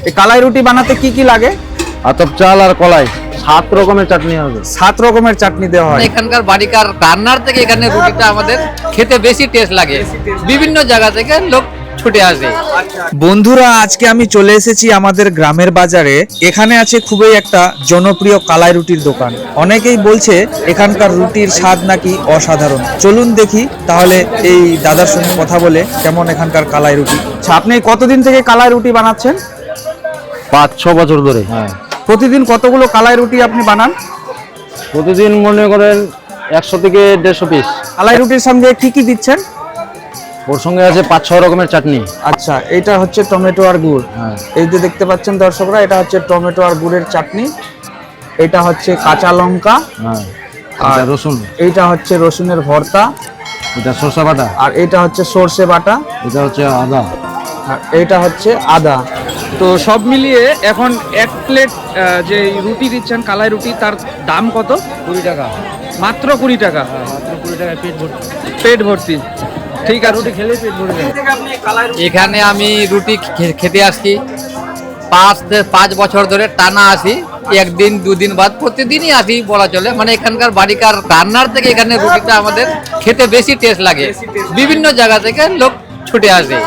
এই কালাই রুটি বানাতে কি কি লাগে? আতপ চাল আর কলাই 7 রকমের চাটনি হবে। 7 রকমের চাটনি দেওয়া হয়। এখানকার বাড়িকার রান্নার থেকে এখানে রুটিটা আমাদের খেতে বেশি টেস্ট লাগে। বিভিন্ন জায়গা থেকে লোক ছুটে আসে। বন্ধুরা, আজকে আমি চলে এসেছি আমাদের গ্রামের বাজারে। এখানে আছে খুবই একটা জনপ্রিয় কালাই রুটির দোকান। অনেকেই বলছে এখানকার রুটির স্বাদ নাকি অসাধারণ। চলুন দেখি তাহলে এই দাদার সঙ্গে কথা বলে কেমন এখানকার কালাই রুটি। আচ্ছা, আপনি কতদিন থেকে কালাই রুটি বানাচ্ছেন? 5-6 বছর ধরে। হ্যাঁ, প্রতিদিন কতগুলো কালাই রুটি আপনি বানান? প্রতিদিন মনে করেন 100 থেকে 150 পিস। কালাই রুটির সঙ্গে কি কি দিচ্ছেন? ওর সঙ্গে আছে 5-6 রকমের চাটনি। আচ্ছা, এটা হচ্ছে টমেটো আর গুড়। হ্যাঁ, এই যে দেখতে পাচ্ছেন দর্শকরা, এটা হচ্ছে টমেটো আর গুড়ের চাটনি। এটা হচ্ছে কাঁচা লঙ্কা, হ্যাঁ, আর আর রসুন, এইটা হচ্ছে রসুনের ভর্তা, এটা সরষে বাটা, আর এটা হচ্ছে সর্ষে বাটা, এটা হচ্ছে আদা। আর এটা হচ্ছে আদা। তো সব মিলিয়ে এখন এক প্লেট যে রুটি দিচ্ছেন কালাই রুটি, তার দাম কত? 20 টাকা। মাত্র 20 টাকা। মাত্র 20 টাকায় পেট ভর্তি। পেট ভর্তি। ঠিক আছে। রুটি খেলেই পেট ভরে যায়। এখানে আমি রুটি খেতে আসছি 5 বছর ধরে টানা আসি। একদিন দুদিন বাদ প্রতিদিনই আসি বলা চলে। মানে এখানকার বাড়িকার রান্নার থেকে এখানে রুটিটা আমাদের খেতে বেশি টেস্ট লাগে। বিভিন্ন জায়গা থেকে লোক ছুটে আসে।